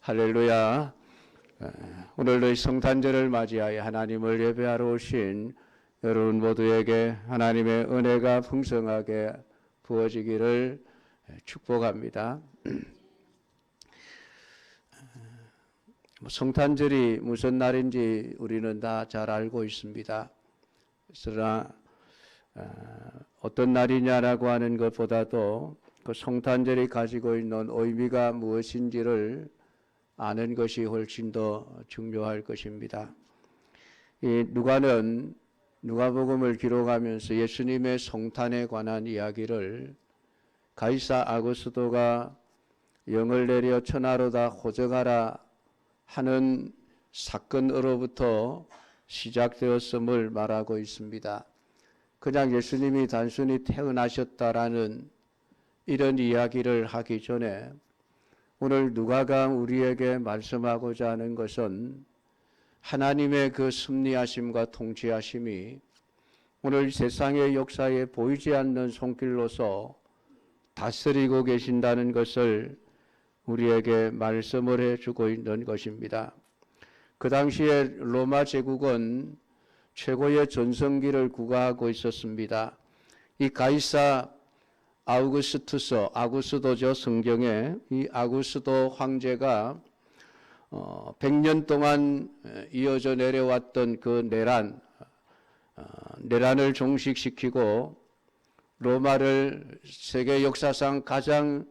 할렐루야. 오늘도 이 성탄절을 맞이하여 하나님을 예배하러 오신 여러분 모두에게 하나님의 은혜가 풍성하게 부어지기를 축복합니다. 성탄절이 무슨 날인지 우리는 다 잘 알고 있습니다. 그러나 어떤 날이냐라고 하는 것보다도 그 성탄절이 가지고 있는 의미가 무엇인지를 아는 것이 훨씬 더 중요할 것입니다. 이 누가는 누가복음을 기록하면서 예수님의 성탄에 관한 이야기를 가이사 아구스도가 영을 내려 천하로 다 호적하라 하는 사건으로부터 시작되었음을 말하고 있습니다. 그냥 예수님이 단순히 태어나셨다라는 이런 이야기를 하기 전에 오늘 누가가 우리에게 말씀하고자 하는 것은 하나님의 그 섭리하심과 통치하심이 오늘 세상의 역사에 보이지 않는 손길로서 다스리고 계신다는 것을 우리에게 말씀을 해주고 있는 것입니다. 그 당시에 로마 제국은 최고의 전성기를 구가하고 있었습니다. 이 가이사 아구스도죠. 성경에 이 아구스도 황제가 100년 동안 이어져 내려왔던 그 내란을 종식시키고 로마를 세계 역사상 가장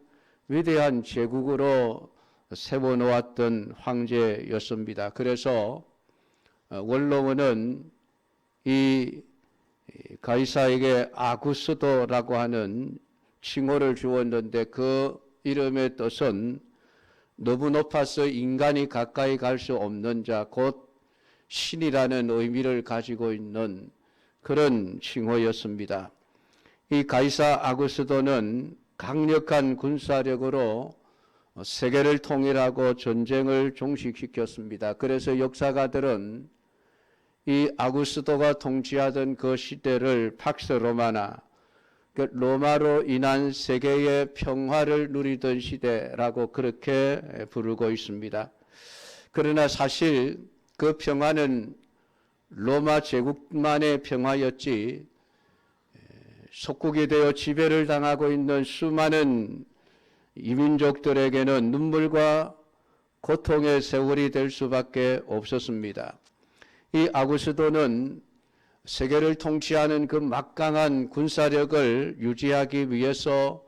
위대한 제국으로 세워놓았던 황제였습니다. 그래서 원로원은 이 가이사에게 아구스도라고 하는 칭호를 주었는데 그 이름의 뜻은 너무 높아서 인간이 가까이 갈 수 없는 자, 곧 신이라는 의미를 가지고 있는 그런 칭호였습니다. 이 가이사 아구스도는 강력한 군사력으로 세계를 통일하고 전쟁을 종식시켰습니다. 그래서 역사가들은 이 아구스도가 통치하던 그 시대를 팍스 로마나, 로마로 인한 세계의 평화를 누리던 시대라고 그렇게 부르고 있습니다. 그러나 사실 그 평화는 로마 제국만의 평화였지 속국이 되어 지배를 당하고 있는 수많은 이민족들에게는 눈물과 고통의 세월이 될 수밖에 없었습니다. 이 아구스도는 세계를 통치하는 그 막강한 군사력을 유지하기 위해서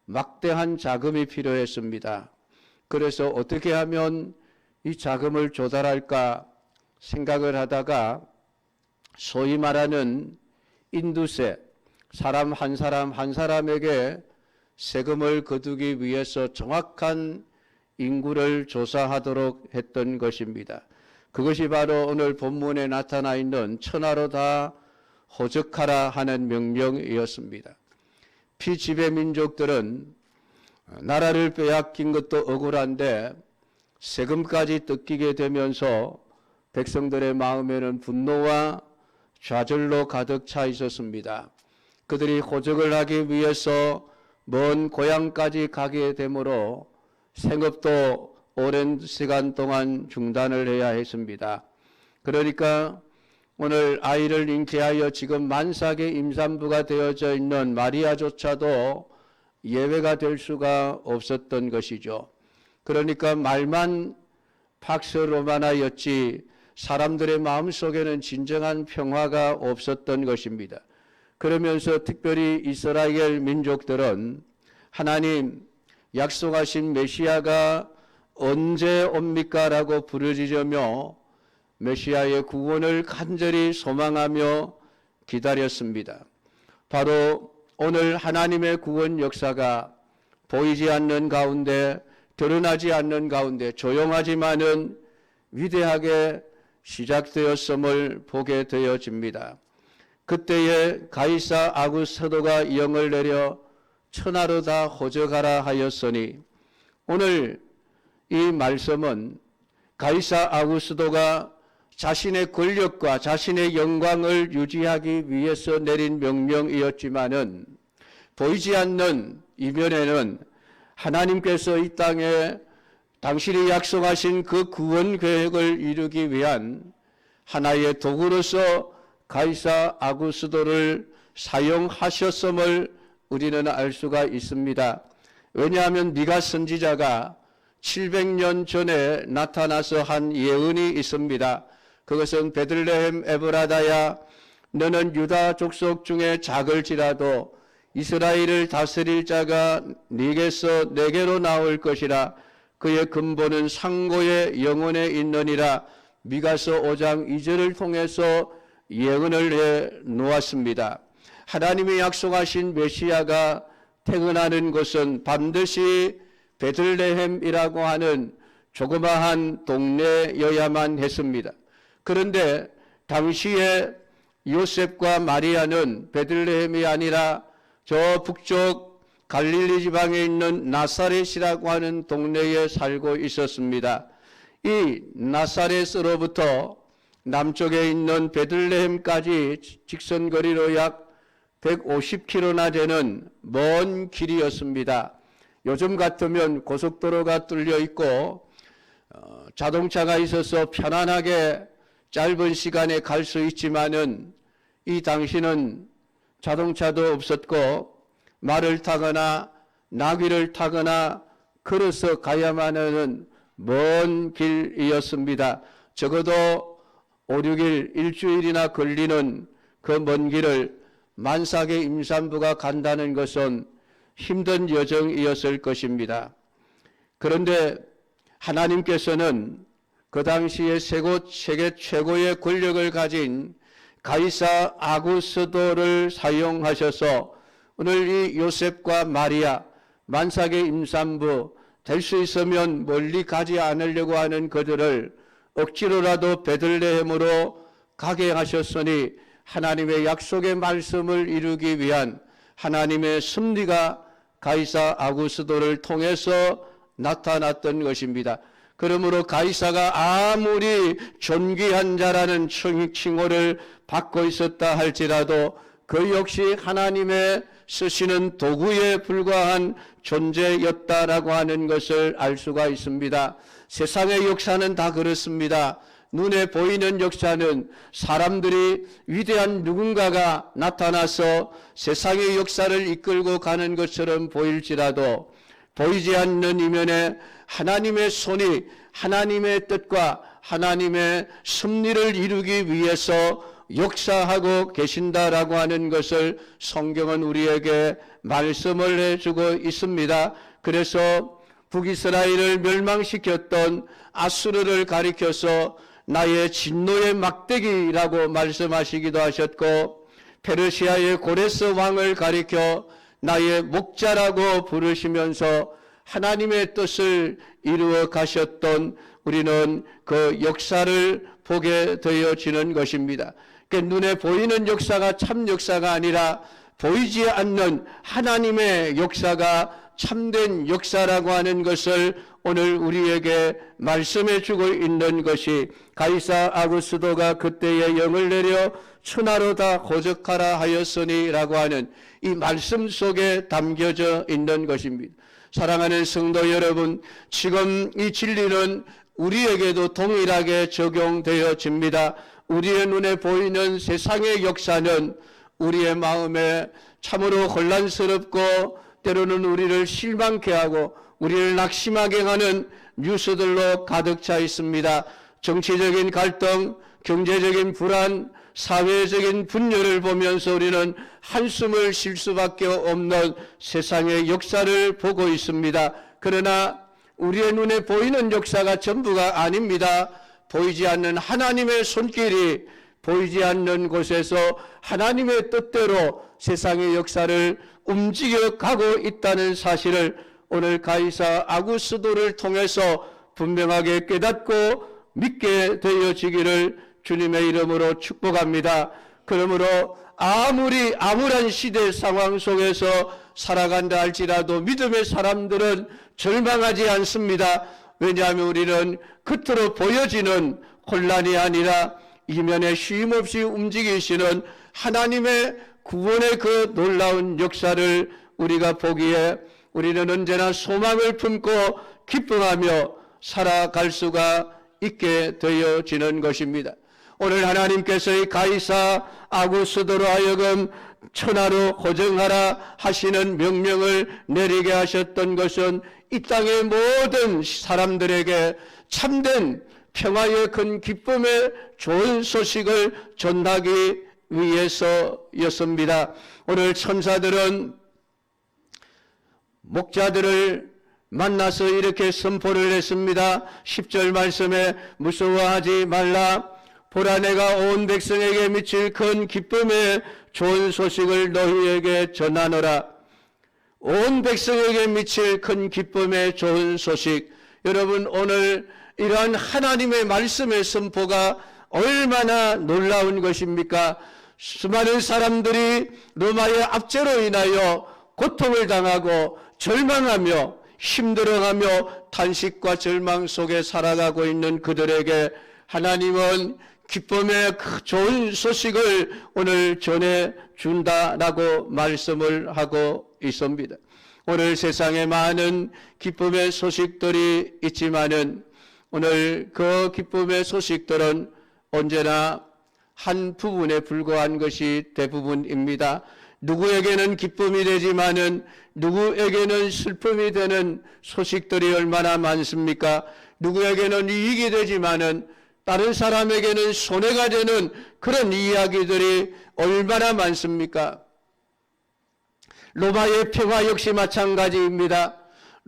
막대한 자금이 필요했습니다. 그래서 어떻게 하면 이 자금을 조달할까 생각을 하다가 소위 말하는 인두세, 사람 한 사람에게 세금을 거두기 위해서 정확한 인구를 조사하도록 했던 것입니다. 그것이 바로 오늘 본문에 나타나 있는 천하로 다 호적하라 하는 명령이었습니다. 피지배 민족들은 나라를 빼앗긴 것도 억울한데 세금까지 뜯기게 되면서 백성들의 마음에는 분노와 좌절로 가득 차 있었습니다. 그들이 호적을 하기 위해서 먼 고향까지 가게 되므로 생업도 오랜 시간 동안 중단을 해야 했습니다. 그러니까 오늘 아이를 잉태하여 지금 만삭의 임산부가 되어져 있는 마리아조차도 예외가 될 수가 없었던 것이죠. 그러니까 말만 팍스 로마나였지 사람들의 마음속에는 진정한 평화가 없었던 것입니다. 그러면서 특별히 이스라엘 민족들은 하나님 약속하신 메시아가 언제 옵니까? 라고 부르짖으며 메시아의 구원을 간절히 소망하며 기다렸습니다. 바로 오늘 하나님의 구원 역사가 보이지 않는 가운데, 드러나지 않는 가운데 조용하지만은 위대하게 시작되었음을 보게 되어집니다. 그때에 가이사 아구스도가 영을 내려 천하로 다 호적하라 하였으니 오늘 이 말씀은 가이사 아구스도가 자신의 권력과 자신의 영광을 유지하기 위해서 내린 명령이었지만은 보이지 않는 이면에는 하나님께서 이 땅에 당신이 약속하신 그 구원 계획을 이루기 위한 하나의 도구로서 가이사 아구스도를 사용하셨음을 우리는 알 수가 있습니다. 왜냐하면 미가 선지자가 700년 전에 나타나서 한 예언이 있습니다. 그것은 베들레헴 에브라다야, 너는 유다 족속 중에 작을지라도 이스라엘을 다스릴 자가 네게서 내게로 나올 것이라. 그의 근본은 상고의 영혼에 있느니라. 미가서 5장 2절을 통해서 예언을 해 놓았습니다. 하나님이 약속하신 메시아가 태어나는 곳은 반드시 베들레헴이라고 하는 조그마한 동네여야만 했습니다. 그런데 당시에 요셉과 마리아는 베들레헴이 아니라 저 북쪽 갈릴리 지방에 있는 나사렛이라고 하는 동네에 살고 있었습니다. 이 나사렛으로부터 남쪽에 있는 베들레헴까지 직선거리로 약 150km나 되는 먼 길이었습니다. 요즘 같으면 고속도로가 뚫려 있고 자동차가 있어서 편안하게 짧은 시간에 갈 수 있지만은 이 당시는 자동차도 없었고 말을 타거나 나귀를 타거나 걸어서 가야만 하는 먼 길이었습니다. 적어도 5, 6일, 일주일이나 걸리는 그 먼 길을 만삭의 임산부가 간다는 것은 힘든 여정이었을 것입니다. 그런데 하나님께서는 그 당시에 세계 최고의 권력을 가진 가이사 아구스도를 사용하셔서 오늘 이 요셉과 마리아, 만삭의 임산부, 될 수 있으면 멀리 가지 않으려고 하는 그들을 억지로라도 베들레헴으로 가게 하셨으니 하나님의 약속의 말씀을 이루기 위한 하나님의 섭리가 가이사 아구스도를 통해서 나타났던 것입니다. 그러므로 가이사가 아무리 존귀한 자라는 칭호를 받고 있었다 할지라도 그 역시 하나님의 쓰시는 도구에 불과한 존재였다라고 하는 것을 알 수가 있습니다. 세상의 역사는 다 그렇습니다. 눈에 보이는 역사는 사람들이 위대한 누군가가 나타나서 세상의 역사를 이끌고 가는 것처럼 보일지라도 보이지 않는 이면에 하나님의 손이 하나님의 뜻과 하나님의 섭리를 이루기 위해서 역사하고 계신다라고 하는 것을 성경은 우리에게 말씀을 해주고 있습니다. 그래서 북이스라엘을 멸망시켰던 아수르를 가리켜서 나의 진노의 막대기라고 말씀하시기도 하셨고, 페르시아의 고레스 왕을 가리켜 나의 목자라고 부르시면서 하나님의 뜻을 이루어 가셨던 우리는 그 역사를 보게 되어지는 것입니다. 그러니까 눈에 보이는 역사가 참 역사가 아니라 보이지 않는 하나님의 역사가 참된 역사라고 하는 것을 오늘 우리에게 말씀해 주고 있는 것이 가이사 아구스도가 그때에 영을 내려 천하로 다 고적하라 하였으니 라고 하는 이 말씀 속에 담겨져 있는 것입니다. 사랑하는 성도 여러분, 지금 이 진리는 우리에게도 동일하게 적용되어집니다. 우리의 눈에 보이는 세상의 역사는 우리의 마음에 참으로 혼란스럽고 때로는 우리를 실망케 하고 우리를 낙심하게 하는 뉴스들로 가득 차 있습니다. 정치적인 갈등, 경제적인 불안, 사회적인 분열을 보면서 우리는 한숨을 쉴 수밖에 없는 세상의 역사를 보고 있습니다. 그러나 우리의 눈에 보이는 역사가 전부가 아닙니다. 보이지 않는 하나님의 손길이 보이지 않는 곳에서 하나님의 뜻대로 세상의 역사를 움직여가고 있다는 사실을 오늘 가이사 아구스도를 통해서 분명하게 깨닫고 믿게 되어지기를 주님의 이름으로 축복합니다. 그러므로 아무리 암울한 시대 상황 속에서 살아간다 할지라도 믿음의 사람들은 절망하지 않습니다. 왜냐하면 우리는 겉으로 보여지는 혼란이 아니라 이면에 쉼없이 움직이시는 하나님의 구원의 그 놀라운 역사를 우리가 보기에 우리는 언제나 소망을 품고 기쁨하며 살아갈 수가 있게 되어지는 것입니다. 오늘 하나님께서 이 가이사 아구스도로 하여금 천하로 호정하라 하시는 명령을 내리게 하셨던 것은 이 땅의 모든 사람들에게 참된 평화의 큰 기쁨의 좋은 소식을 전하기 위해서였습니다. 오늘 천사들은 목자들을 만나서 이렇게 선포를 했습니다. 10절 말씀에 무서워하지 말라. 보라, 내가 온 백성에게 미칠 큰 기쁨의 좋은 소식을 너희에게 전하노라. 온 백성에게 미칠 큰 기쁨의 좋은 소식. 여러분, 오늘 이러한 하나님의 말씀의 선포가 얼마나 놀라운 것입니까? 수많은 사람들이 로마의 압제로 인하여 고통을 당하고 절망하며 힘들어하며 탄식과 절망 속에 살아가고 있는 그들에게 하나님은 기쁨의 좋은 소식을 오늘 전해준다라고 말씀을 하고 있습니다. 오늘 세상에 많은 기쁨의 소식들이 있지만은 오늘 그 기쁨의 소식들은 언제나 한 부분에 불과한 것이 대부분입니다. 누구에게는 기쁨이 되지만은 누구에게는 슬픔이 되는 소식들이 얼마나 많습니까? 누구에게는 이익이 되지만은 다른 사람에게는 손해가 되는 그런 이야기들이 얼마나 많습니까? 로마의 평화 역시 마찬가지입니다.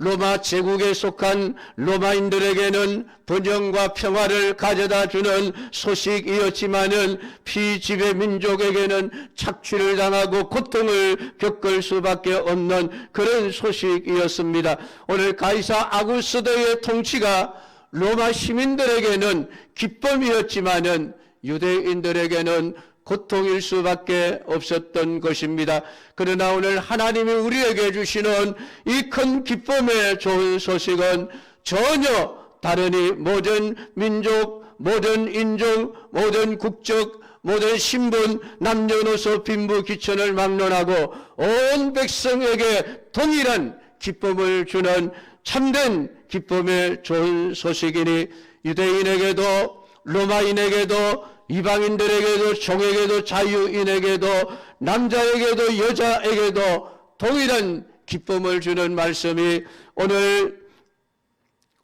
로마 제국에 속한 로마인들에게는 번영과 평화를 가져다 주는 소식이었지만은 피지배 민족에게는 착취를 당하고 고통을 겪을 수밖에 없는 그런 소식이었습니다. 오늘 가이사 아구스도의 통치가 로마 시민들에게는 기쁨이었지만은 유대인들에게는 고통일 수밖에 없었던 것입니다. 그러나 오늘 하나님이 우리에게 주시는 이 큰 기쁨의 좋은 소식은 전혀 다르니 모든 민족, 모든 인종, 모든 국적, 모든 신분, 남녀노소, 빈부, 귀천을 막론하고 온 백성에게 동일한 기쁨을 주는 참된 기쁨의 좋은 소식이니 유대인에게도 로마인에게도 이방인들에게도 종에게도 자유인에게도 남자에게도 여자에게도 동일한 기쁨을 주는 말씀이 오늘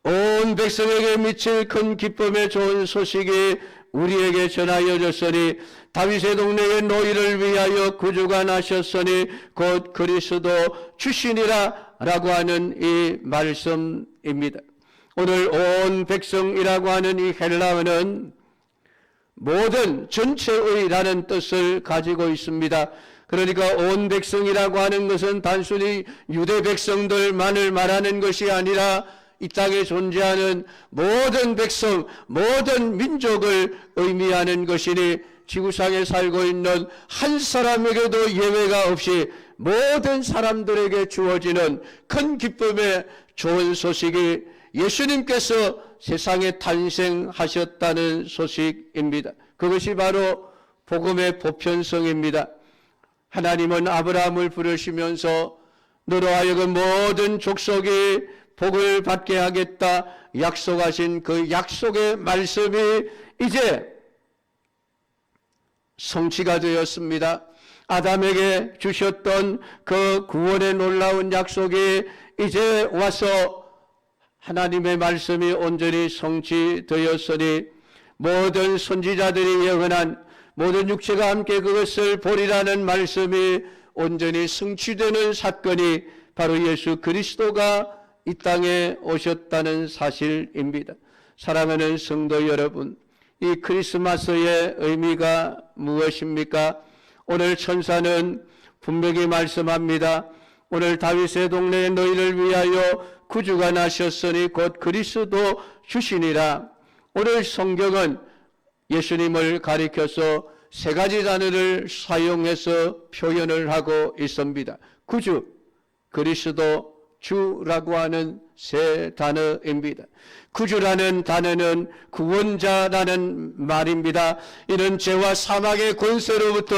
온 백성에게 미칠 큰 기쁨의 좋은 소식이 우리에게 전하여졌으니 다윗의 동네에 너희를 위하여 구주가 나셨으니 곧 그리스도 주시니라 라고 하는 이 말씀입니다. 오늘 온 백성이라고 하는 이 헬라어는 모든 전체의라는 뜻을 가지고 있습니다. 그러니까 온 백성이라고 하는 것은 단순히 유대 백성들만을 말하는 것이 아니라 이 땅에 존재하는 모든 백성, 모든 민족을 의미하는 것이니 지구상에 살고 있는 한 사람에게도 예외가 없이 모든 사람들에게 주어지는 큰 기쁨의 좋은 소식이 예수님께서 세상에 탄생하셨다는 소식입니다. 그것이 바로 복음의 보편성입니다. 하나님은 아브라함을 부르시면서 너로 하여금 모든 족속이 복을 받게 하겠다 약속하신 그 약속의 말씀이 이제 성취가 되었습니다. 아담에게 주셨던 그 구원의 놀라운 약속이 이제 와서 하나님의 말씀이 온전히 성취되었으니 모든 선지자들이 예언한 모든 육체가 함께 그것을 보리라는 말씀이 온전히 성취되는 사건이 바로 예수 그리스도가 이 땅에 오셨다는 사실입니다. 사랑하는 성도 여러분, 이 크리스마스의 의미가 무엇입니까? 오늘 천사는 분명히 말씀합니다. 오늘 다윗의 동네에 너희를 위하여 구주가 나셨으니 곧 그리스도 주시니라. 오늘 성경은 예수님을 가리켜서 세 가지 단어를 사용해서 표현을 하고 있습니다. 구주, 그리스도, 주라고 하는 세 단어입니다. 구주라는 단어는 구원자라는 말입니다. 이는 죄와 사망의 권세로부터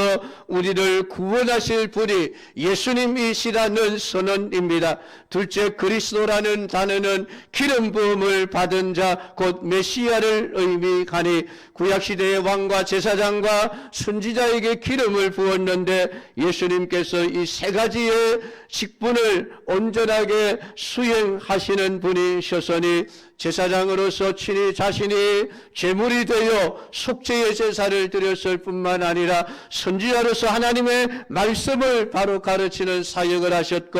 우리를 구원하실 분이 예수님이시라는 선언입니다. 둘째, 그리스도라는 단어는 기름 부음을 받은 자 곧 메시아를 의미하니 구약시대의 왕과 제사장과 선지자에게 기름을 부었는데 예수님께서 이 세 가지의 직분을 온전하게 수행하시는 분이셨으니 제사장으로서 친히 자신이 제물이 되어 속죄의 제사를 드렸을 뿐만 아니라 선지자로서 하나님의 말씀을 바로 가르치는 사역을 하셨고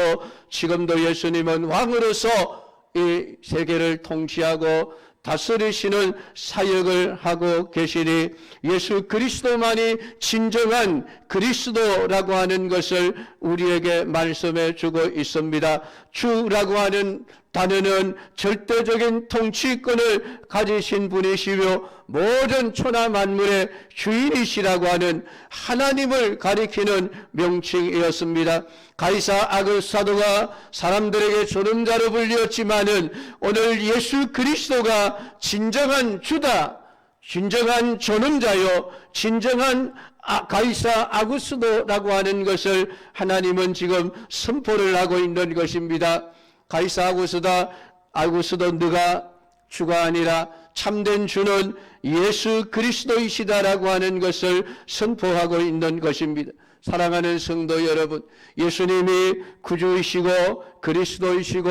지금도 예수님은 왕으로서 이 세계를 통치하고 다스리시는 사역을 하고 계시니 예수 그리스도만이 진정한 그리스도라고 하는 것을 우리에게 말씀해 주고 있습니다. 주라고 하는 단어는 절대적인 통치권을 가지신 분이시며 모든 천하 만물의 주인이시라고 하는 하나님을 가리키는 명칭이었습니다. 가이사 아그사도가 사람들에게 조름자로 불렸지만은 오늘 예수 그리스도가 진정한 주다, 진정한 조름자요, 진정한 가이사 아구스도라고 하는 것을 하나님은 지금 선포를 하고 있는 것입니다. 가이사 아구스도 너가 주가 아니라 참된 주는 예수 그리스도이시다라고 하는 것을 선포하고 있는 것입니다. 사랑하는 성도 여러분, 예수님이 구주이시고 그리스도이시고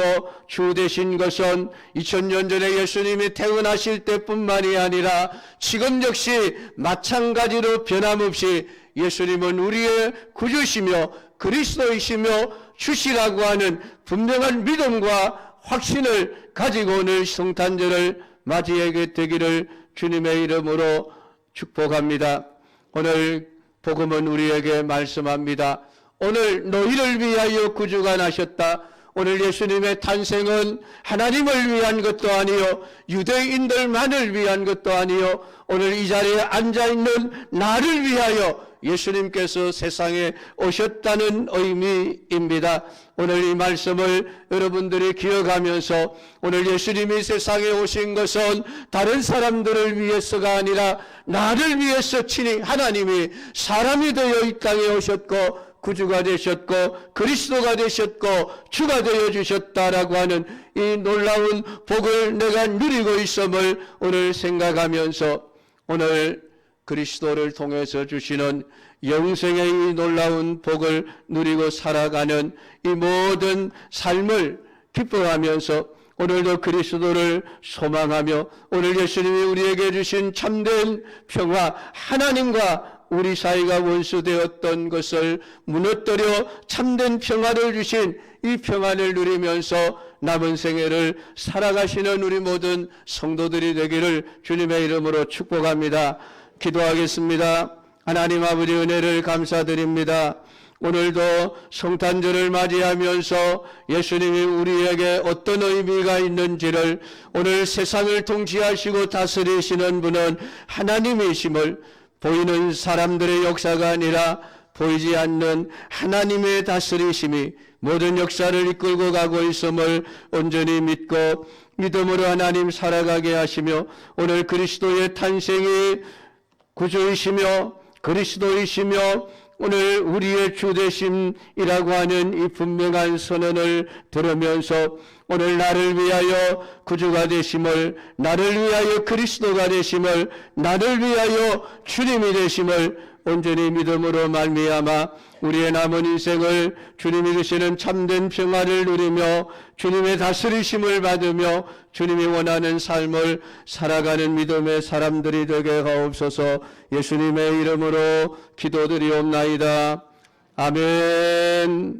주 되신 것은 2000년 전에 예수님이 태어나실 때뿐만이 아니라 지금 역시 마찬가지로 변함없이 예수님은 우리의 구주시며 그리스도이시며 주시라고 하는 분명한 믿음과 확신을 가지고 오늘 성탄절을 맞이하게 되기를 주님의 이름으로 축복합니다. 오늘 복음은 우리에게 말씀합니다. 오늘 너희를 위하여 구주가 나셨다. 오늘 예수님의 탄생은 하나님을 위한 것도 아니요 유대인들만을 위한 것도 아니요 오늘 이 자리에 앉아있는 나를 위하여 예수님께서 세상에 오셨다는 의미입니다. 오늘 이 말씀을 여러분들이 기억하면서 오늘 예수님이 세상에 오신 것은 다른 사람들을 위해서가 아니라 나를 위해서 친히 하나님이 사람이 되어 이 땅에 오셨고 구주가 되셨고 그리스도가 되셨고 주가 되어 주셨다라고 하는 이 놀라운 복을 내가 누리고 있음을 오늘 생각하면서 오늘 그리스도를 통해서 주시는 영생의 이 놀라운 복을 누리고 살아가는 이 모든 삶을 기뻐하면서 오늘도 그리스도를 소망하며 오늘 예수님이 우리에게 주신 참된 평화, 하나님과 우리 사이가 원수되었던 것을 무너뜨려 참된 평화를 주신 이 평안을 누리면서 남은 생애를 살아가시는 우리 모든 성도들이 되기를 주님의 이름으로 축복합니다. 기도하겠습니다. 하나님 아버지 은혜를 감사드립니다. 오늘도 성탄절을 맞이하면서 예수님이 우리에게 어떤 의미가 있는지를 오늘 세상을 통치하시고 다스리시는 분은 하나님이심을 보이는 사람들의 역사가 아니라 보이지 않는 하나님의 다스리심이 모든 역사를 이끌고 가고 있음을 온전히 믿고 믿음으로 하나님 살아가게 하시며 오늘 그리스도의 탄생이 구주이시며 그리스도이시며 오늘 우리의 주되심이라고 하는 이 분명한 선언을 들으면서 오늘 나를 위하여 구주가 되심을, 나를 위하여 그리스도가 되심을, 나를 위하여 주님이 되심을 온전히 믿음으로 말미암아 우리의 남은 인생을 주님이 주시는 참된 평화를 누리며 주님의 다스리심을 받으며 주님이 원하는 삶을 살아가는 믿음의 사람들이 되게 하옵소서. 예수님의 이름으로 기도드리옵나이다. 아멘.